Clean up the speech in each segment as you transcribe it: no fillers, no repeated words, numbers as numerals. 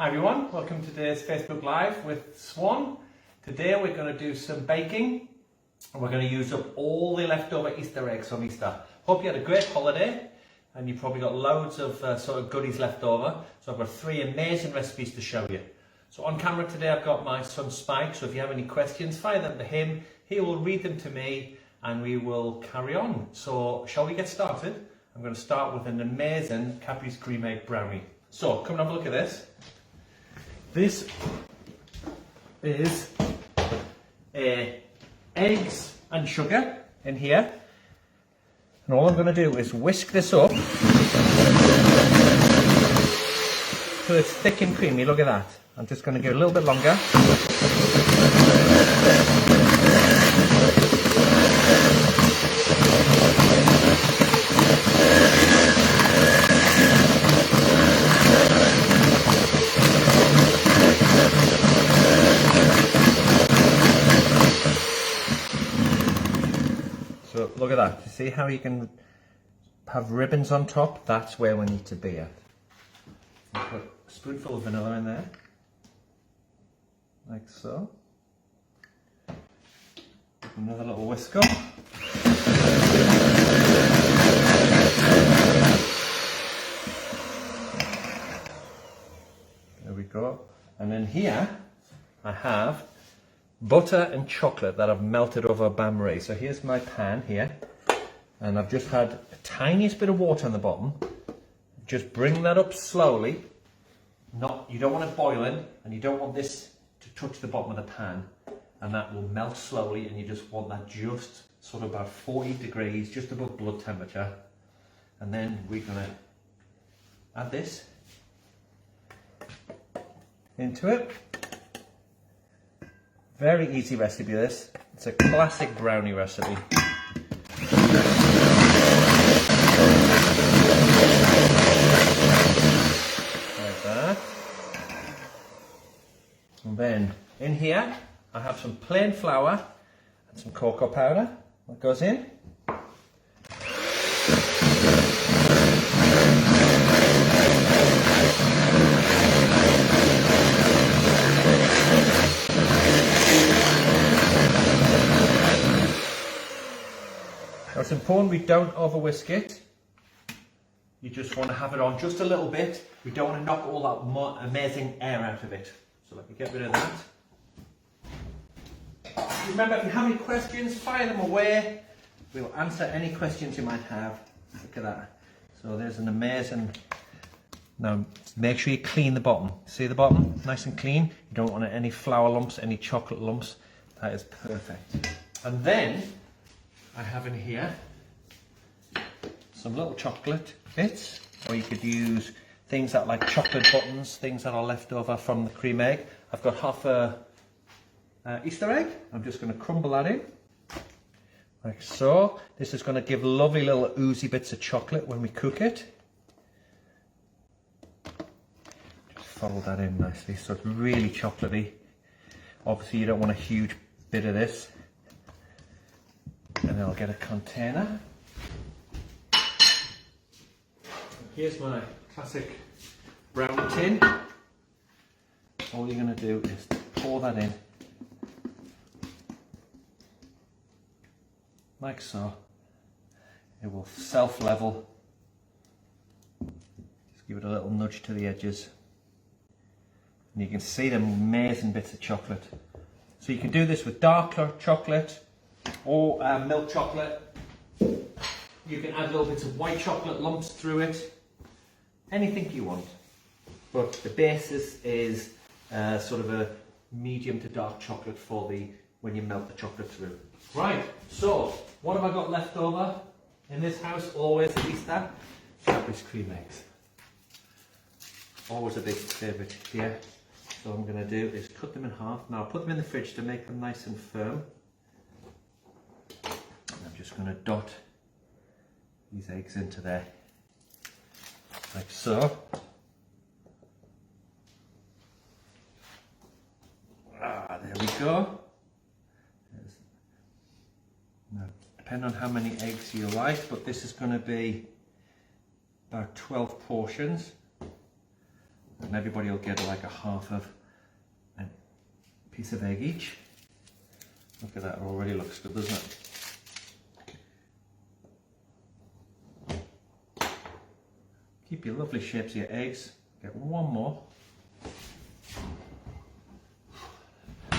Hi everyone, welcome to today's Facebook Live with Swan. Today we're going to do some baking and we're going to use up all the leftover Easter eggs from Easter. Hope you had a great holiday and you probably got loads of sort of goodies left over. So I've got 3 amazing recipes to show you. So on camera today I've got my son Spike, so if you have any questions fire them to him, he will read them to me and we will carry on. So shall we get started? I'm going to start with an amazing Cadbury's Creme Egg Brownie. So come and have a look at this. This is eggs and sugar in here, and all I'm going to do is whisk this up till it's thick and creamy. Look at that. I'm just going to go a little bit longer. So look at that. You see how you can have ribbons on top? That's where we need to be at. I'll put a spoonful of vanilla in there, like so. Another little whisk up. There we go. And then here I have butter and chocolate that I've melted over Bain Marie. So here's my pan here, and I've just had a tiniest bit of water on the bottom. Just bring that up slowly. You don't want it boiling, and you don't want this to touch the bottom of the pan, and that will melt slowly, and you just want that just sort of about 40 degrees, just above blood temperature. And then we're going to add this into it. Very easy recipe this. It's a classic brownie recipe. Like that. And then in here I have some plain flour and some cocoa powder that goes in. Now it's important we don't over whisk it. You just want to have it on just a little bit. We don't want to knock all that amazing air out of it. So let me get rid of that. Remember, if you have any questions, fire them away. We'll answer any questions you might have. Look at that. So there's an amazing... Now make sure you clean the bottom. See the bottom? Nice and clean. You don't want any flour lumps, any chocolate lumps. That is perfect. And then I have in here some little chocolate bits, or you could use things that like chocolate buttons, things that are left over from the cream egg. I've got half a Easter egg. I'm just going to crumble that in, like so. This is going to give lovely little oozy bits of chocolate when we cook it. Just fold that in nicely so it's really chocolatey. Obviously you don't want a huge bit of this. And then I'll get a container. Here's my classic brownie tin. All you're going to do is pour that in, like so. It will self-level. Just give it a little nudge to the edges. And you can see the amazing bits of chocolate. So you can do this with dark chocolate, or milk chocolate. You can add little bits of white chocolate lumps through it. Anything you want. But the basis is sort of a medium to dark chocolate for when you melt the chocolate through. Right, so what have I got left over in this house always at Easter? Cadbury's cream eggs. Always a big favourite here. So what I'm going to do is cut them in half. Now I'll put them in the fridge to make them nice and firm. I'm just going to dot these eggs into there, like so. There we go. Now, depending on how many eggs you like, but this is going to be about 12 portions. And everybody will get like a half of a piece of egg each. Look at that, it already looks good, doesn't it? Keep your lovely shapes of your eggs. Get one more.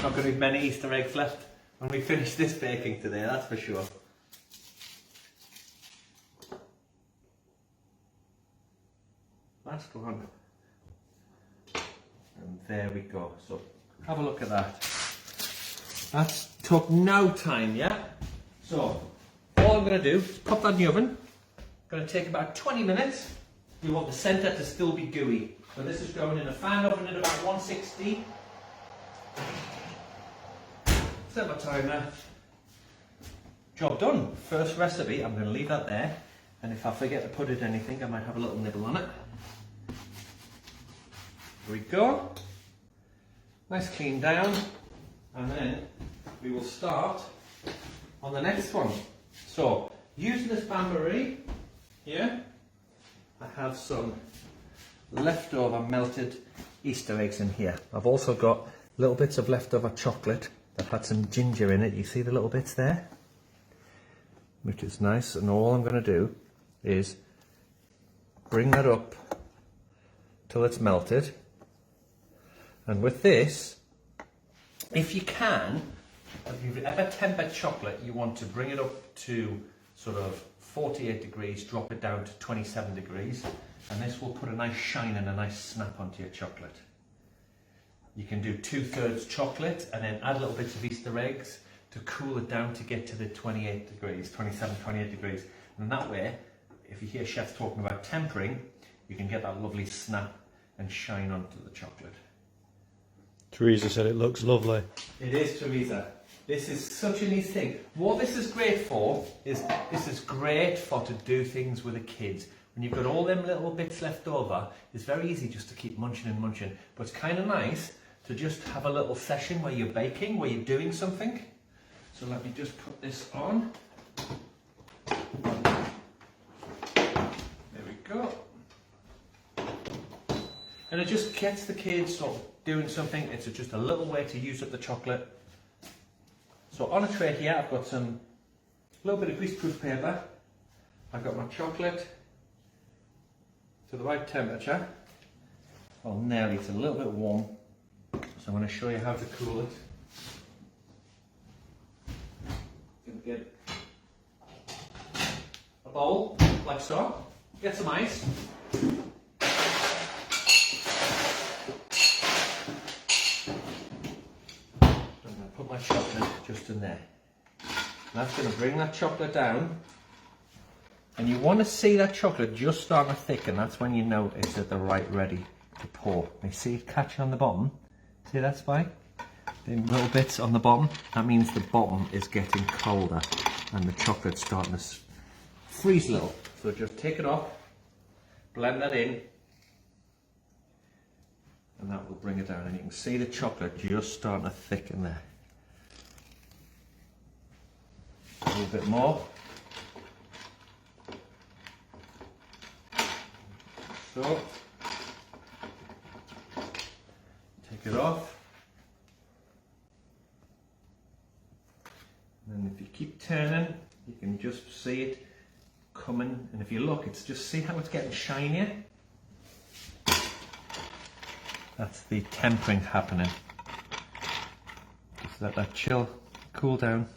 Not going to be many Easter eggs left when we finish this baking today, that's for sure. Last one. And there we go. So have a look at that. That took no time, yeah? So all I'm going to do is pop that in the oven. Going to take about 20 minutes. We want the centre to still be gooey. So this is going in a fan oven at about 160. Set my timer. Job done. First recipe, I'm going to leave that there. And if I forget to put it in anything, I might have a little nibble on it. Here we go. Nice clean down. And then we will start on the next one. So, using this Bain Marie here, I have some leftover melted Easter eggs in here. I've also got little bits of leftover chocolate that had some ginger in it. You see the little bits there? Which is nice. And all I'm going to do is bring that up till it's melted. And with this, if you can, if you've ever tempered chocolate, you want to bring it up to sort of 48 degrees, drop it down to 27 degrees, and this will put a nice shine and a nice snap onto your chocolate. You can do 2/3 chocolate and then add little bits of Easter eggs to cool it down to get to the 28 degrees, 27, 28 degrees. And that way, if you hear chefs talking about tempering, you can get that lovely snap and shine onto the chocolate. Teresa said it looks lovely. It is, Teresa. This is such a neat thing. What this is great for is this is great for to do things with the kids. When you've got all them little bits left over, it's very easy just to keep munching and munching. But it's kind of nice to just have a little session where you're baking, where you're doing something. So let me just put this on. There we go. And it just gets the kids sort of doing something. It's just a little way to use up the chocolate. So on a tray here, I've got a little bit of greaseproof paper. I've got my chocolate to the right temperature. Well, nearly, it's a little bit warm. So I'm going to show you how to cool it. Going to get a bowl, like so. Get some ice. My chocolate just in there. And that's going to bring that chocolate down, and you want to see that chocolate just starting to thicken. That's when you know it's at the right ready to pour. You see it catching on the bottom? See that, Spy? The little bits on the bottom? That means the bottom is getting colder and the chocolate's starting to freeze a little. So just take it off, blend that in, and that will bring it down. And you can see the chocolate just starting to thicken there. A little bit more. So, take it off. And if you keep turning, you can just see it coming. And if you look, it's just see how it's getting shinier? That's the tempering happening. Just let that chill, cool down.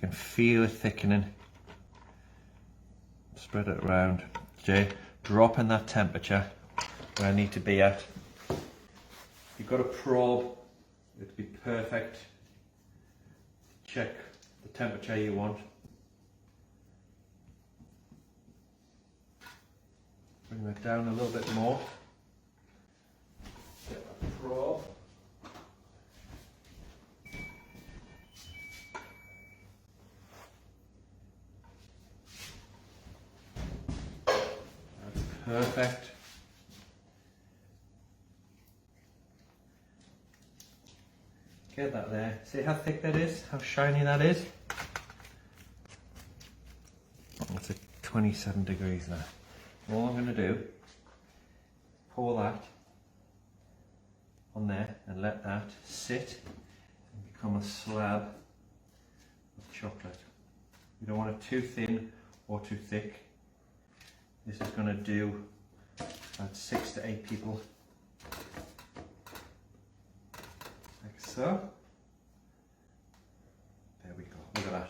You can feel it thickening. Spread it around. Okay, drop in that temperature where I need to be at. You've got a probe, it'll be perfect. Check the temperature you want. Bring that down a little bit more. Get that probe. Perfect. Get that there. See how thick that is? How shiny that is? It's at 27 degrees now. All I'm going to do, pour that on there and let that sit and become a slab of chocolate. You don't want it too thin or too thick. This is going to do about 6 to 8 people. Like so. There we go, look at that.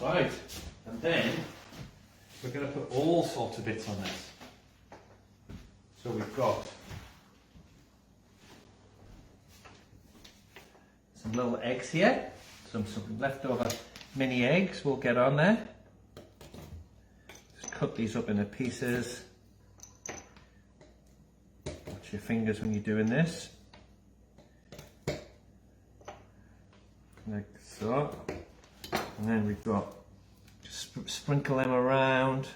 Right, and then we're going to put all sorts of bits on this. So we've got some little eggs here, some leftover mini eggs we'll get on there. Just cut these up into pieces. Watch your fingers when you're doing this. Like so. And then we've got, just sprinkle them around.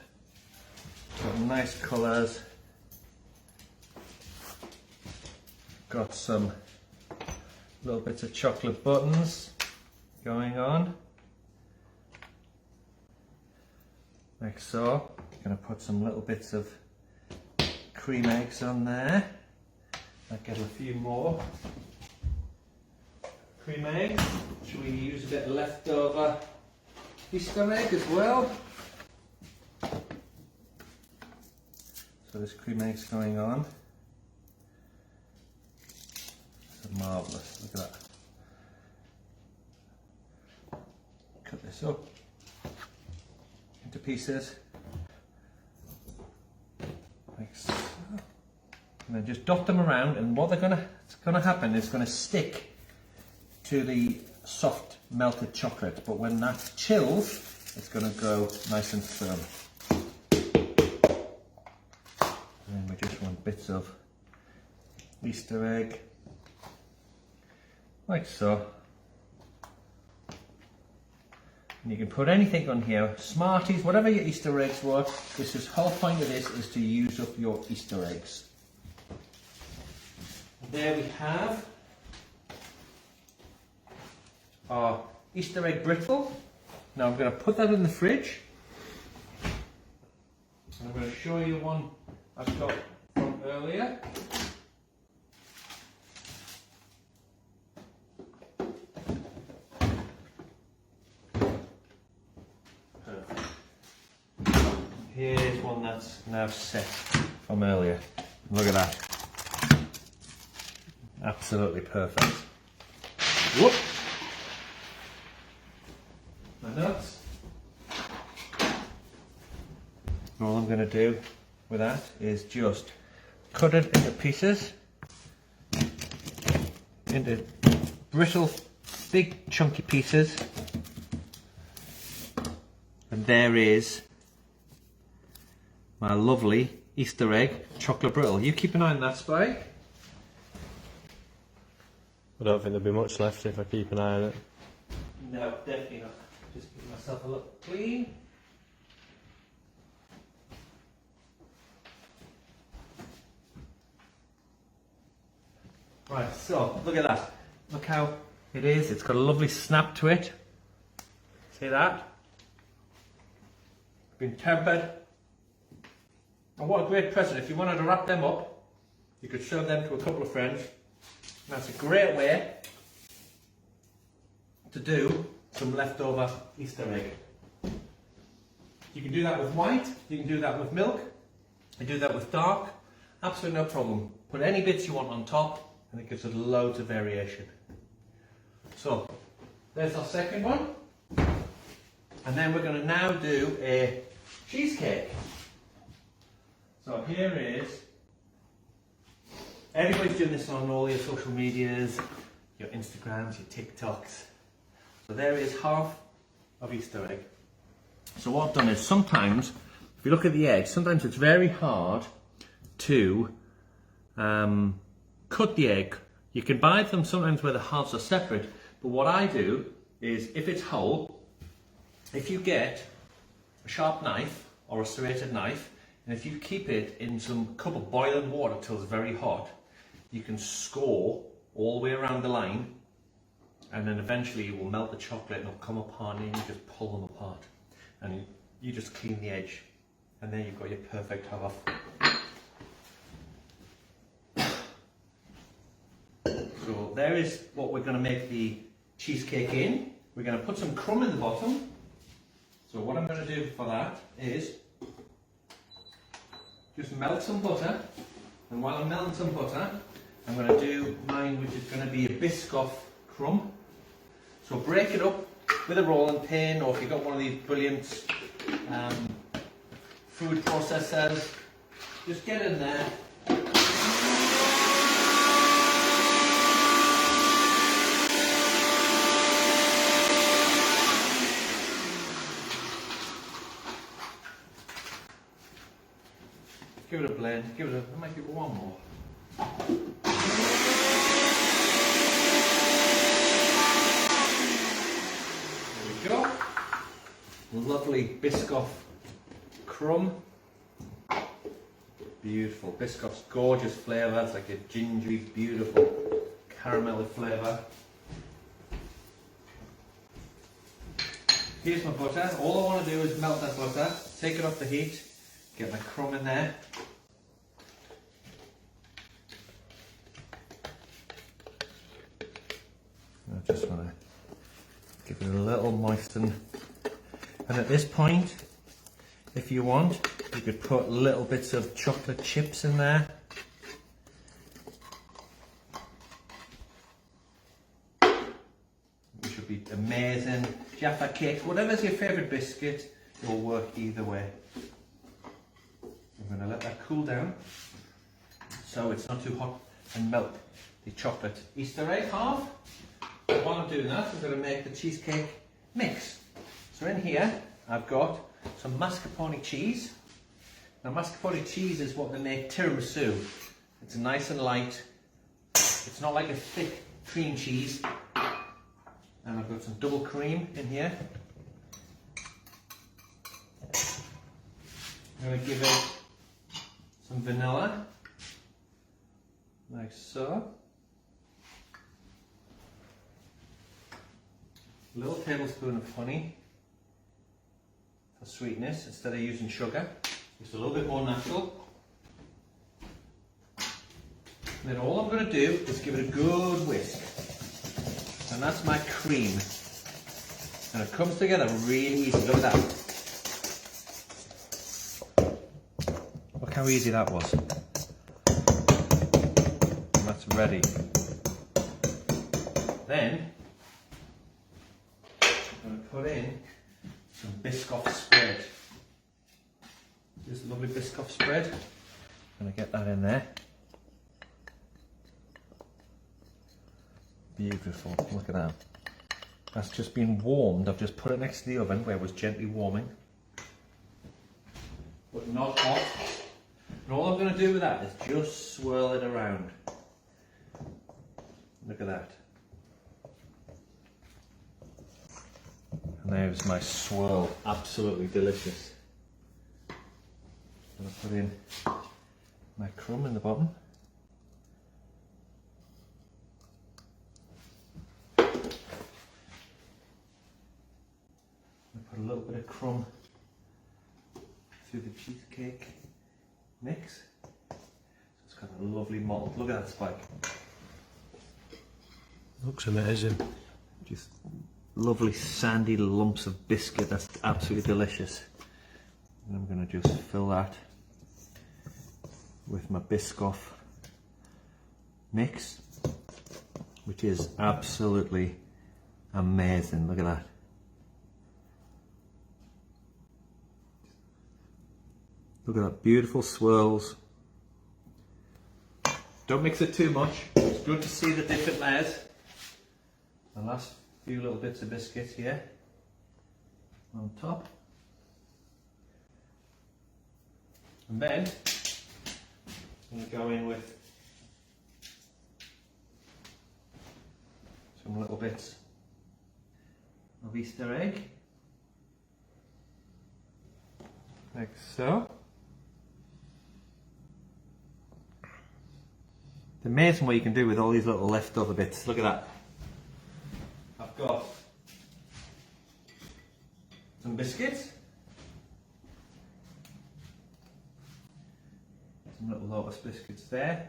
Got nice colours. Got some little bits of chocolate buttons going on. Like so. Going to put some little bits of cream eggs on there. I'll get a few more cream eggs. Should we use a bit of leftover Easter egg as well? So this cream egg's going on. It's marvellous, look at that. Cut this up into pieces. Like so. And then just dot them around, and what it's gonna happen is it's gonna stick to the soft melted chocolate, but when that chills, it's going to go nice and firm. And then we just want bits of Easter egg, like so. And you can put anything on here, Smarties, whatever your Easter eggs were. This is whole point of this is to use up your Easter eggs. And there we have our Easter egg brittle. Now I'm going to put that in the fridge. And I'm going to show you one I've got from earlier. Perfect. Here's one that's now set from earlier. Look at that. Absolutely perfect. Whoop! My nuts. All I'm going to do with that is just cut it into pieces, into brittle, big chunky pieces, and there is my lovely Easter egg chocolate brittle. You keep an eye on that, Spike. I don't think there'll be much left if I keep an eye on it. No, definitely not. Just give myself a look clean. Right, so look at that. Look how it is. It's got a lovely snap to it. See that? Been tempered. And what a great present. If you wanted to wrap them up, you could show them to a couple of friends. And that's a great way to do some leftover Easter egg. You can do that with white, you can do that with milk, you can do that with dark, absolutely no problem. Put any bits you want on top and it gives it loads of variation. So, there's our second one. And then we're going to now do a cheesecake. So here is, everybody's doing this on all your social medias, your Instagrams, your TikToks. So there is half of Easter egg. So what I've done is sometimes, if you look at the egg, sometimes it's very hard to cut the egg. You can buy them sometimes where the halves are separate, but what I do is if it's whole, if you get a sharp knife or a serrated knife, and if you keep it in some cup of boiling water till it's very hot, you can score all the way around the line, and then eventually you will melt the chocolate and it'll come apart and you just pull them apart. And you just clean the edge And then you've got your perfect half. So there is what we're going to make the cheesecake in. We're going to put some crumb in the bottom. So what I'm going to do for that is just melt some butter. And while I'm melting some butter, I'm going to do mine, which is going to be a Biscuit Crumb. So break it up with a rolling pin, or if you've got one of these brilliant food processors, just get in there. Give it a blend, I might give it one more. There we go. Lovely Biscuit Crumb. Beautiful. Biscuit's gorgeous flavour. It's like a gingery, beautiful caramelly flavour. Here's my butter. All I want to do is melt that butter, take it off the heat, get my crumb in there. I just want to give it a little moisten. And at this point, if you want, you could put little bits of chocolate chips in there. Which would be amazing. Jaffa cakes, whatever's your favourite biscuit, it will work either way. I'm going to let that cool down so it's not too hot and melt the chocolate Easter egg half. While I'm doing that, I'm going to make the cheesecake mix. So in here, I've got some mascarpone cheese. Now mascarpone cheese is what they make tiramisu. It's nice and light. It's not like a thick cream cheese. And I've got some double cream in here. I'm going to give it some vanilla, like so. A little tablespoon of honey for sweetness instead of using sugar. Just a little bit more natural. And then all I'm going to do is give it a good whisk. And that's my cream. And it comes together really easy. Look at that. Look how easy that was. And that's ready. Then I'm going to put in some Biscuit spread. This lovely Biscuit spread. I'm going to get that in there. Beautiful, look at that. That's just been warmed. I've just put it next to the oven where it was gently warming. But not hot. And all I'm going to do with that is just swirl it around. Look at that. And there's my swirl. Absolutely delicious. I'm going to put in my crumb in the bottom. Put a little bit of crumb through the cheesecake mix. So it's got a lovely mold. Look at that spike. Looks amazing. Just lovely sandy lumps of biscuit. That's absolutely delicious. And I'm going to just fill that with my Biscuit mix, which is absolutely amazing. Look at that. Look at that, beautiful swirls. Don't mix it too much. It's good to see the different layers. The last few little bits of biscuit here on top. And then I'm going to go in with some little bits of Easter egg. Like so. It's amazing what you can do with all these little leftover bits. Look at that. I've got some biscuits. Some little lotus biscuits there.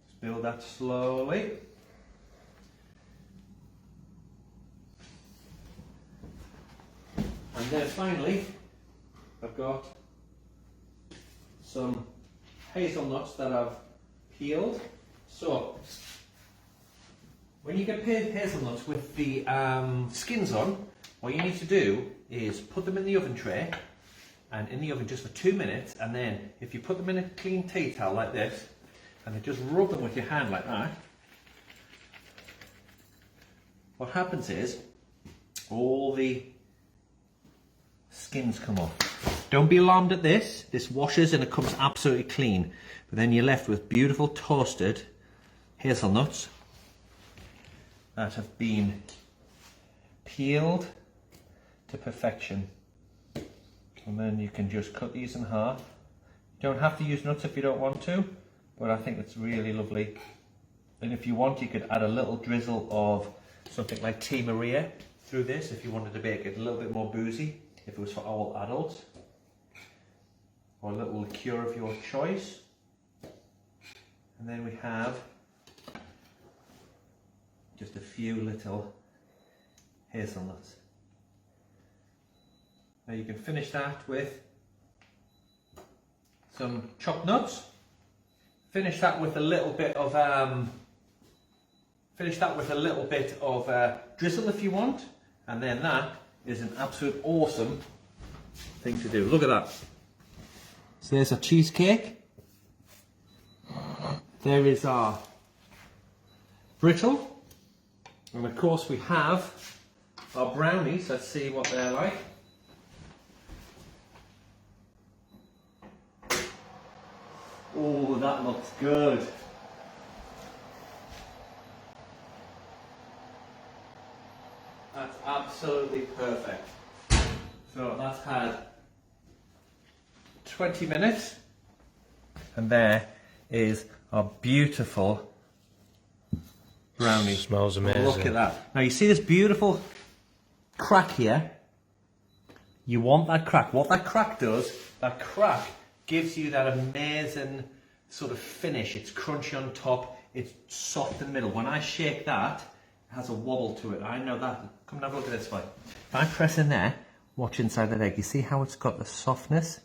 Just build that slowly. And then finally, I've got some hazelnuts that I've peeled. So, when you get hazelnuts with the skins on, what you need to do is put them in the oven tray and in the oven just for 2 minutes, and then if you put them in a clean tea towel like this and then just rub them with your hand like that, what happens is all the skins come off. Don't be alarmed at this. This washes and it comes absolutely clean. But then you're left with beautiful toasted hazelnuts that have been peeled to perfection. And then you can just cut these in half. You don't have to use nuts if you don't want to, but I think it's really lovely. And if you want, you could add a little drizzle of something like Tea Maria through this if you wanted to make it a little bit more boozy, if it was for all adults. Or a little liqueur of your choice. And then we have just a few little hazelnuts. Now you can finish that with some chopped nuts. Finish that with a little bit of drizzle if you want, and then that is an absolute awesome thing to do. Look at that. So there's a cheesecake. There is our brittle, and of course we have our brownies. Let's see what they're like. Oh, that looks good. That's absolutely perfect. So that's had 20 minutes, and there is our beautiful brownie. Smells amazing. Look at that. Now you see this beautiful crack here? You want that crack. What that crack does, that crack gives you that amazing sort of finish. It's crunchy on top, it's soft in the middle. When I shake that, it has a wobble to it. I know that. Come and have a look at this way. If I press in there, watch inside that egg. You see how it's got the softness?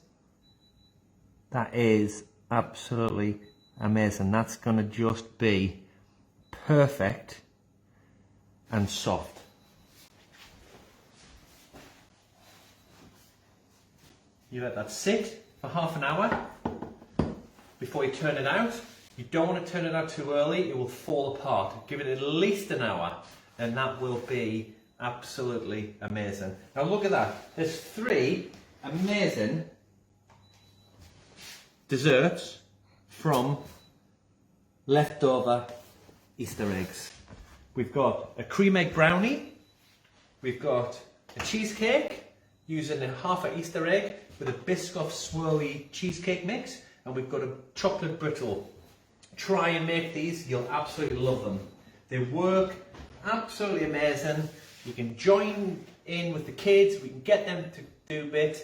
That is absolutely amazing. That's going to just be perfect and soft. You let that sit for half an hour before you turn it out. You don't want to turn it out too early, it will fall apart. Give it at least an hour and that will be absolutely amazing. Now look at that. There's 3 amazing desserts from leftover Easter eggs. We've got a Creme Egg Brownie, we've got a cheesecake using a half an Easter egg with a biscuit swirly cheesecake mix, and we've got a chocolate brittle. Try and make these, you'll absolutely love them. They work absolutely amazing. You can join in with the kids, we can get them to do bits.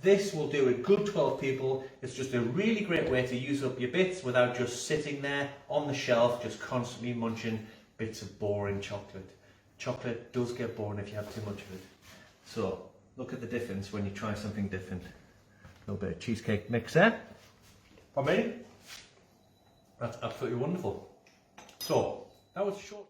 This will do a good 12 people. It's just a really great way to use up your bits without just sitting there on the shelf, just constantly munching bits of boring chocolate. Chocolate does get boring if you have too much of it. So, look at the difference when you try something different. A little bit of cheesecake mix there. For me, that's absolutely wonderful. So, that was short.